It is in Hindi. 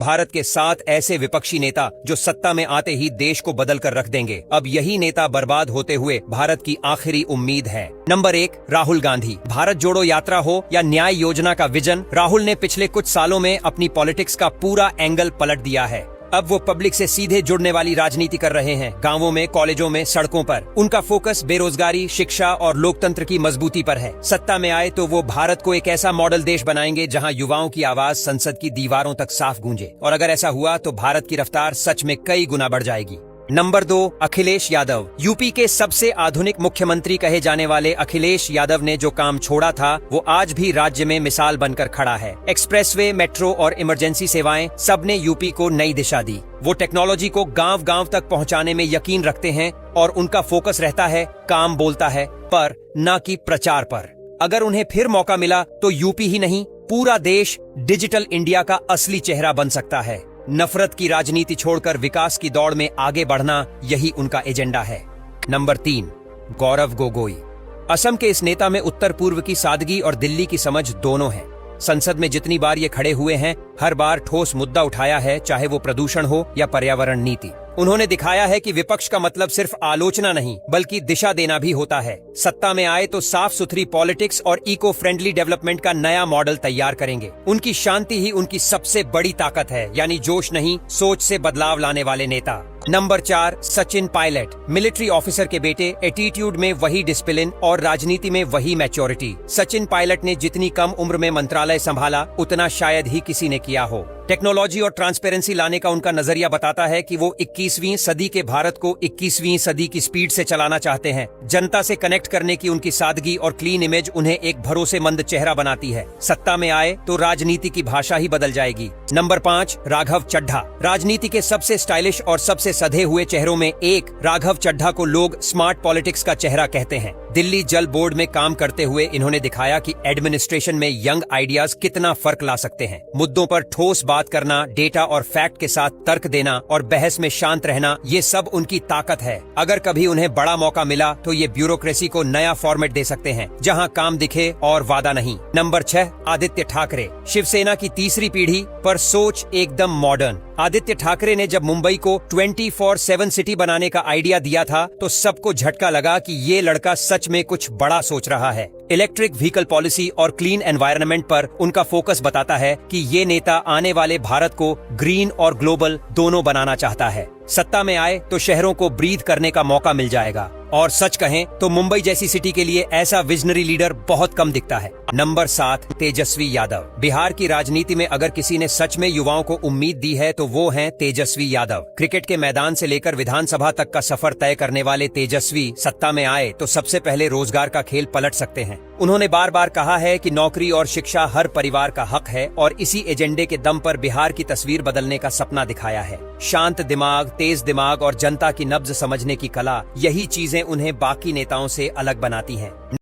भारत के 7 ऐसे विपक्षी नेता जो सत्ता में आते ही देश को बदल कर रख देंगे। अब यही नेता बर्बाद होते हुए भारत की आखिरी उम्मीद है। नंबर 1, राहुल गांधी। भारत जोड़ो यात्रा हो या न्याय योजना का विजन, राहुल ने पिछले कुछ सालों में अपनी पॉलिटिक्स का पूरा एंगल पलट दिया है। अब वो पब्लिक से सीधे जुड़ने वाली राजनीति कर रहे हैं। गांवों में, कॉलेजों में, सड़कों पर उनका फोकस बेरोजगारी, शिक्षा और लोकतंत्र की मजबूती पर है। सत्ता में आए तो वो भारत को एक ऐसा मॉडल देश बनाएंगे जहां युवाओं की आवाज संसद की दीवारों तक साफ गूंजे। और अगर ऐसा हुआ तो भारत की रफ्तार सच में कई गुना बढ़ जाएगी। नंबर 2, अखिलेश यादव। यूपी के सबसे आधुनिक मुख्यमंत्री कहे जाने वाले अखिलेश यादव ने जो काम छोड़ा था वो आज भी राज्य में मिसाल बनकर खड़ा है। एक्सप्रेसवे, मेट्रो और इमरजेंसी सेवाएं सबने यूपी को नई दिशा दी। वो टेक्नोलॉजी को गांव-गांव तक पहुंचाने में यकीन रखते हैं और उनका फोकस रहता है काम बोलता है पर न कि प्रचार पर। अगर उन्हें फिर मौका मिला तो यूपी ही नहीं पूरा देश डिजिटल इंडिया का असली चेहरा बन सकता है। नफरत की राजनीति छोड़कर विकास की दौड़ में आगे बढ़ना यही उनका एजेंडा है। नंबर 3, गौरव गोगोई। असम के इस नेता में उत्तर पूर्व की सादगी और दिल्ली की समझ दोनों है। संसद में जितनी बार ये खड़े हुए हैं हर बार ठोस मुद्दा उठाया है, चाहे वो प्रदूषण हो या पर्यावरण नीति। उन्होंने दिखाया है कि विपक्ष का मतलब सिर्फ आलोचना नहीं बल्कि दिशा देना भी होता है। सत्ता में आए तो साफ सुथरी पॉलिटिक्स और इको फ्रेंडली डेवलपमेंट का नया मॉडल तैयार करेंगे। उनकी शांति ही उनकी सबसे बड़ी ताकत है, यानी जोश नहीं सोच से बदलाव लाने वाले नेता। Number 4, Sachin Pilot. Military officer के बेटे, एटीट्यूड में वही डिसिप्लिन और राजनीति में वही मैच्योरिटी। सचिन पायलट ने जितनी कम उम्र में मंत्रालय संभाला उतना शायद ही किसी ने किया हो। टेक्नोलॉजी और ट्रांसपेरेंसी लाने का उनका नजरिया बताता है कि वो 21वीं सदी के भारत को 21वीं सदी की स्पीड से चलाना चाहते हैं। जनता से कनेक्ट करने की उनकी सादगी और क्लीन इमेज उन्हें एक भरोसेमंद चेहरा बनाती है। सत्ता में आए तो राजनीति की भाषा ही बदल जाएगी। नंबर 5, राघव चड्ढा। राजनीति के सबसे स्टाइलिश और सबसे सधे हुए चेहरों में एक राघव चड्ढा को लोग स्मार्ट पॉलिटिक्स का चेहरा कहते हैं। दिल्ली जल बोर्ड में काम करते हुए इन्होंने दिखाया कि एडमिनिस्ट्रेशन में यंग आइडियाज कितना फर्क ला सकते हैं। मुद्दों पर ठोस बात करना, डेटा और फैक्ट के साथ तर्क देना और बहस में शांत रहना, ये सब उनकी ताकत है। अगर कभी उन्हें बड़ा मौका मिला तो ये ब्यूरोक्रेसी को नया फॉर्मेट दे सकते हैं जहां काम दिखे और वादा नहीं। नंबर 6, आदित्य ठाकरे। शिवसेना की तीसरी पीढ़ी पर सोच एकदम मॉडर्न। आदित्य ठाकरे ने जब मुंबई को 24/7 सिटी बनाने का आइडिया दिया था तो सबको झटका लगा कि ये लड़का सच में कुछ बड़ा सोच रहा है। इलेक्ट्रिक व्हीकल पॉलिसी और क्लीन एनवायरनमेंट पर उनका फोकस बताता है कि ये नेता आने वाले भारत को ग्रीन और ग्लोबल दोनों बनाना चाहता है। सत्ता में आए तो शहरों को ब्रीथ करने का मौका मिल जाएगा और सच कहें तो मुंबई जैसी सिटी के लिए ऐसा विजनरी लीडर बहुत कम दिखता है। नंबर 7, तेजस्वी यादव। बिहार की राजनीति में अगर किसी ने सच में युवाओं को उम्मीद दी है तो वो हैं तेजस्वी यादव। क्रिकेट के मैदान से लेकर विधानसभा तक का सफर तय करने वाले तेजस्वी सत्ता में आए तो सबसे पहले रोजगार का खेल पलट सकते हैं। उन्होंने बार बार कहा है कि नौकरी और शिक्षा हर परिवार का हक है और इसी एजेंडे के दम पर बिहार की तस्वीर बदलने का सपना दिखाया है। शांत दिमाग, तेज दिमाग और जनता की नब्ज समझने की कला, यही चीजें उन्हें बाकी नेताओं से अलग बनाती हैं।